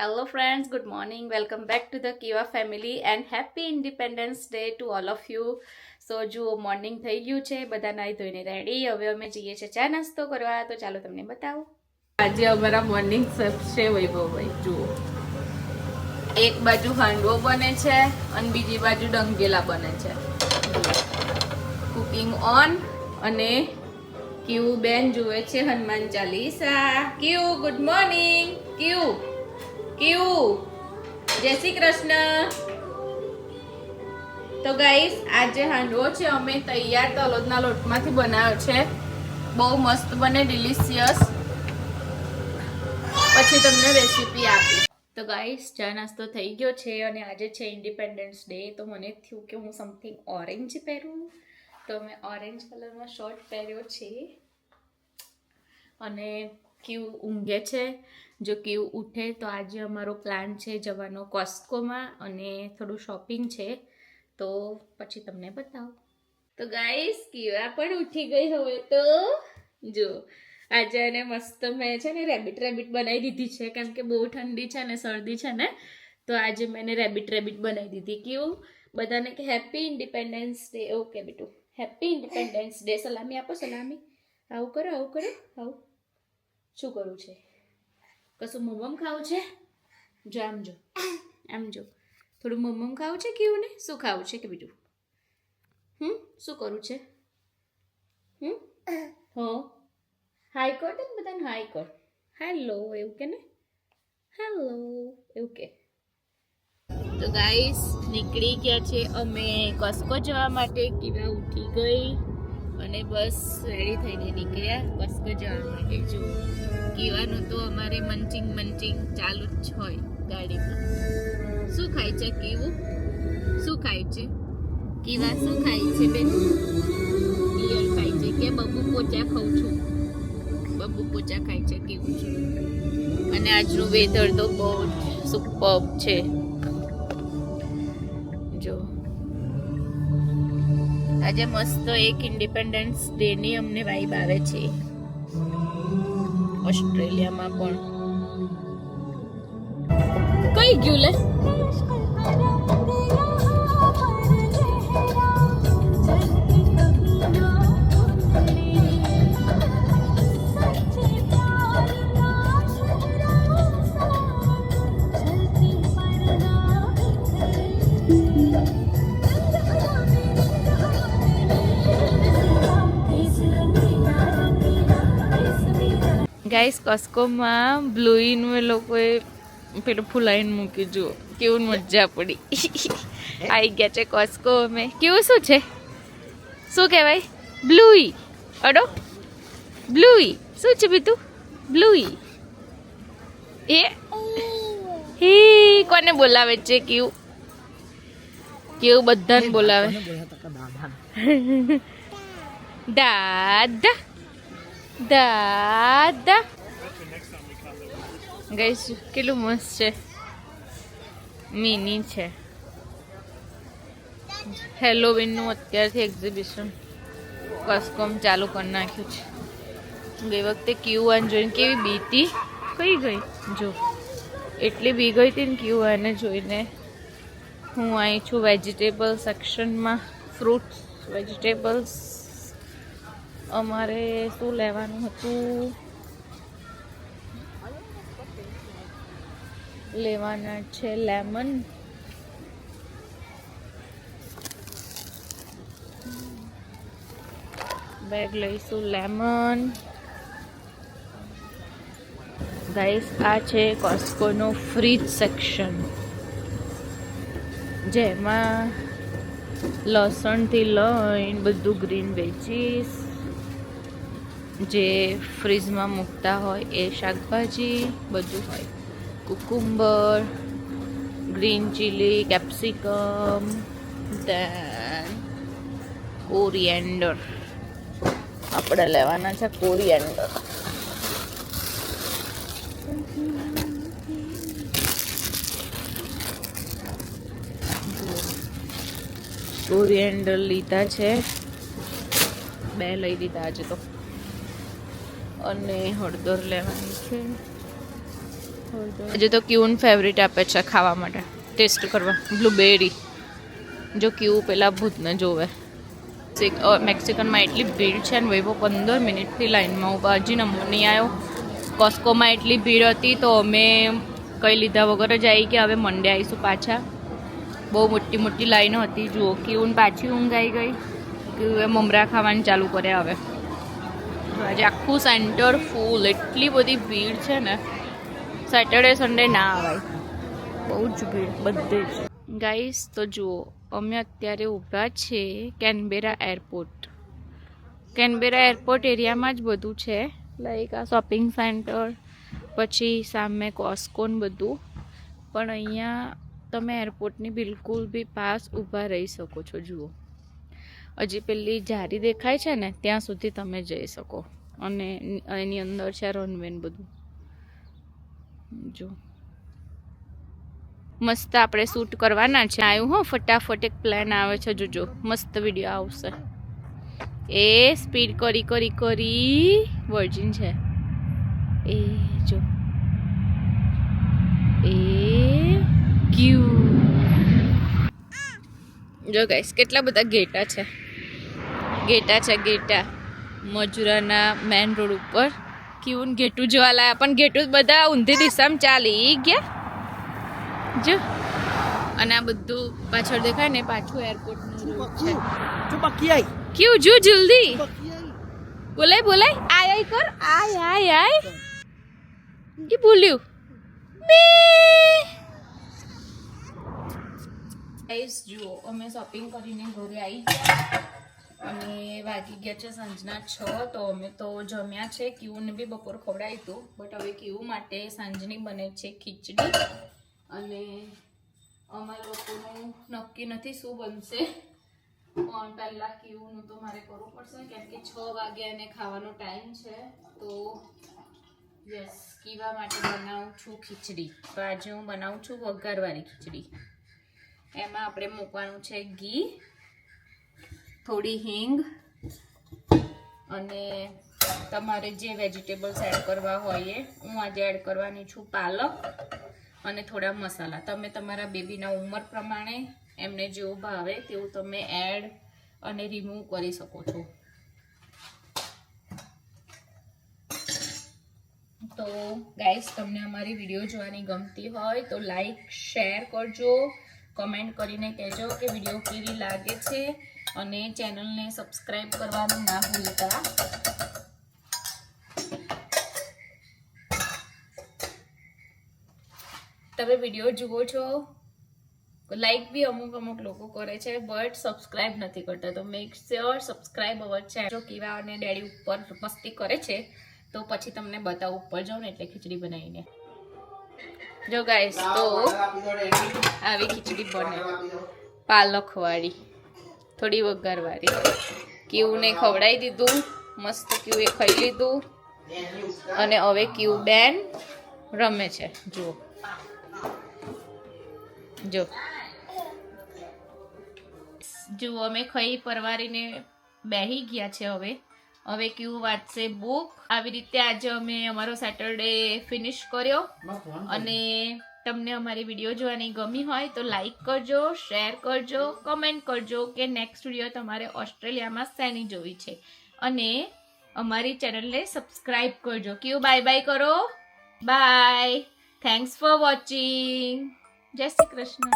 Hello friends, good morning. Welcome back to the Kiva family and happy Independence Day to all of you. સો જુઓ morning થઈ ગયું છે, બધા નાઈ ધોઈને રેડી. હવે અમે જઈએ છીએ ચા નાસ્તો કરવા, તો ચાલો તમને બતાવું. આજે અમારા મોર્નિંગ સબ છે વૈભવભાઈ. જુઓ, એક બાજુ હાંડવો બને છે અને બીજી બાજુ ડંગેલા બને છે. Cooking on. અને ક્યુ બેન જુએ છે હનુમાન ચાલીસા. ક્યુ ગુડ મોર્નિંગ. ક્યુ જય શ્રી કૃષ્ણ. તો ગાઈસ, આજે હાંડવો છે અમે તૈયાર તલોદના લોટમાંથી બનાવ્યો છે. બહુ મસ્ત બને, ડિલિશિયસ. પછી તમને રેસીપી આપીશ. તો ગાઈસ, ચા નાસ્તો થઈ ગયો છે અને આજે છે ઇન્ડિપેન્ડન્સ ડે. તો મને થયું કે હું સમથિંગ ઓરેન્જ પહેરું, તો મેં ઓરેન્જ કલરનો શર્ટ પહેર્યો છે. અને ક્યુ ઊંઘે છે. જો ક્યુ ઉઠે તો આજે અમારો પ્લાન છે જવાનો કોસ્કોમાં અને થોડું શોપિંગ છે, તો પછી તમને બતાવું. તો ગાઈસ, ક્યુઆ પણ ઉઠી ગઈ હવે. તો જો આજે એને મસ્ત મેં છે ને રેબિટ બનાવી દીધી છે, કેમ કે બહુ ઠંડી છે ને શરદી છે ને, તો આજે મેં રેબિટ બનાવી દીધી. ક્યુ બધાને કે હેપી ઇન્ડિપેન્ડન્સ ડે. ઓકે બેટુ, હેપી ઇન્ડિપેન્ડન્સ ડે. સલામી આપો, સલામી. આવું કરો, આવું. શું કરવું છે? કશું મમમ ખાવું છે? જો આમ જો થોડું મમમ ખાવું છે. કેવું ને શું ખાવું છે કે બીજું? શું કરવું છે? હો, હાઈ કર ને બધાને, હાઈ કર. હેલો એવું કે ને, હેલો એવું કે. તો ગાઈસ, નીકળી ગયા છે અમે કોસ્કો જવા માટે. કીવા ઉઠી ગઈ અને બસ રેડી થઈને નીકળ્યા કોસ્કો જવા માટે. જો કીવાનું તો અમારે મંચિંગ ચાલુ જ હોય ગાડીમાં. શું ખાય છે કીવું? શું ખાય છે કીવા? શું ખાય છે બેન? બિયર ખાય છે કે બબુ પોચા ખાઉં છું? બબુ પોચા ખાય છે કીવું છું. અને આજનું વેધર તો બહુ સુપર્બ છે. જો આજે મસ્ત એક ઇન્ડિપેન્ડન્સ ડે ની અમને વાઇબ આવે છે. ઓસ્ટ્રેલિયામાં પણ કઈ ગયું લે? ગાઈસ, કોસ્કોમાં બ્લુઈનું એ લોકોએ પેલું ફૂલાઈને મૂકી. જુઓ કેવું મજા પડી. આવી ગયા છે કોસ્કો અમે. કેવું શું છે? શું કહેવાય? બ્લુઈ. અડો બ્લુઈ શું છે બીતું? બ્લુઈ એ હે કોને બોલાવે છે? કેવું બધાને બોલાવે. દાદા દાદા. ગાઈસ, કેટલું મસ્ત છે. મિની છે. હેલોવીનનું અત્યારથી એક્ઝિબિશન કોસ્કોમ ચાલુ કરી નાખ્યું છે. ગઈ વખતે ક્યુઆન જોઈને કેવી બીતી કઈ ગઈ. જો એટલી બી ગઈ હતી ને ક્યુઆને જોઈને. હું આવી છું વેજીટેબલ સેક્શનમાં. Fruits, vegetables. અમારે શું લેવાનું હતું? લેવાના છે લેમન. બેગ લઈશું લેમન. ગાઈસ, આ છે કોસ્કોનો ફ્રીજ સેક્શન, જેમાં લસણથી લઈને બધું ગ્રીન વેજીસ જે ફ્રીજમાં મૂકતા હોય એ શાકભાજી બધું હોય. કુકુંબર, ગ્રીન ચીલી, કેપ્સિકમ, દેન કોરિએન્ડર. આપણે લેવાના છે કોરિએન્ડર. કોરિએન્ડર લીધા છે, 2 લઈ લીધા આજે તો. અને હળદર લેવાની છે. હજુ તો ક્યુન ફેવરિટ આપે છે ખાવા માટે, ટેસ્ટ કરવા બ્લુબેરી. જો ક્યુ પેલા ભૂતને જોવે. મેક્સિકનમાં એટલી ભીડ છે ને વૈભવ 15 મિનિટથી લાઈનમાં ઊભા, હજી નંબર નહીં આવ્યો. કોસ્કોમાં એટલી ભીડ હતી તો અમે કંઈ લીધા વગર જ આવી ગયા. હવે મંડે આવીશું પાછા. બહુ મોટી મોટી લાઈનો હતી. જુઓ ક્યુન પાછી ઊંઘ આવી ગઈ. ક્યુએ મમરા ખાવાનું ચાલુ કર્યા. હવે આજે આખું સેન્ટર ફૂલ, એટલી બધી ભીડ છે ને. સેટરડે સન્ડે ના આવાય, બહુ જ ભીડ બધે જ. ગાઈસ તો જુઓ અમે અત્યારે ઊભા છે કેનબેરા એરપોર્ટ. કેનબેરા એરપોર્ટ એરિયામાં જ બધું છે, લાઈક આ શોપિંગ સેન્ટર, પછી સામે કોસ્કોન બધું. પણ અહીંયા તમે એરપોર્ટની બિલકુલ બી પાસ ઊભા રહી શકો છો. જુઓ હજી પેલી જારી દેખાય છે ને ત્યાં સુધી તમે જઈ શકો. અને એની અંદર છે રનવે બધું. જો મસ્ત આપણે શૂટ કરવાના છે. આવ્યું હો ફટાફટ એક પ્લાન આવે છે. જોજો મસ્ત વિડીયો આવશે. એ સ્પીડ કરી કરી કરી વર્જિન છે. એ જો એ ક્યુ. જો ગાઈસ કેટલા બધા ગેટા છે. ગેટા મજુરાના મેન રોડ ઉપર. ક્યુન ઘેટું જોવા લાયા, પણ ઘેટું બધા ઊંધી દિશામાં ચાલી ગયા. જો અને આ બધું પાછળ દેખાય ને પાછું એરપોર્ટનું રોડ છે. ક્યુ જો જલ્દી બોલાય આય કર આય કે બોલ્યું ગાઈસ. જુઓ અમે શોપિંગ કરીને ઘરે આવી ગયા અને વાગી ગયા છે સાંજના 6. તો અમે તો જમ્યા છે. ક્યુને બી બપોર ખવડાવ્યું હતું, બટ હવે ક્યુ માટે સાંજની બને છે ખીચડી. અને અમારા લોકોનું નક્કી નથી શું બનશે, પણ પહેલાં ક્યુનું તો મારે કરવું પડશે કેમ કે 6 વાગ્યા અને ખાવાનો ટાઈમ છે. તો યસ, કીવા માટે બનાવું છું ખીચડી. તો આજે હું બનાવું છું વઘારવાળી ખીચડી. એમાં આપણે મૂકવાનું છે ઘી, થોડી હિંગ, અને તમારે જે વેજીટેબલ્સ એડ કરવા હોય એ. હું આજે એડ કરવાની છું પાલક અને થોડા મસાલા. તમે તમારા બેબીના ઉંમર પ્રમાણે એમને જેવું ભાવે તેવું તમે એડ અને રિમૂવ કરી શકો છો. તો ગાઈસ તમને અમારી વિડીયો જોવાની ગમતી હોય તો લાઈક શેર કરજો, કમેન્ટ કરીને કહેજો કે વિડીયો કેવી લાગે છે, અને ચેનલને સબસ્ક્રાઈબ કરવાનું ના ભૂલતા. તમે વિડીયો જુઓ છો, લાઈક બી અમુક લોકો કરે છે બટ સબસ્ક્રાઈબ નથી કરતા. તો make sure subscribe our channel. જો કીવા અને ડેડી ઉપર મસ્તી કરે છે તો પછી તમને બતાવું ઉપર જાઉં ને એટલે ખીચડી બનાવીને. જો ગાઈસ તો આવી ખીચડી બને, પાલકવાળી, થોડી વઘારવાળી. ક્યુને ખવડાવી દીધું મસ્ત. ક્યુએ ખાઈ લીધું અને હવે ક્યુ બેન રમે છે. જો અમે ખાઈ પરવારીને બેહી ગયા છે. હવે ક્યુ વાંચશે બુક. આવી રીતે આજે અમે અમારો સેટરડે ફિનિશ કર્યો. અને તમને અમારી વિડીયો જોવાની ગમી હોય તો લાઈક કરજો, શેર કરજો, કમેન્ટ કરજો કે નેક્સ્ટ વિડીયો તમારે ઓસ્ટ્રેલિયામાં શેની જોવી છે, અને અમારી ચેનલને સબસ્ક્રાઈબ કરજો. ક્યુ બાય બાય કરો. Bye, thanks for watching. જય શ્રી કૃષ્ણ.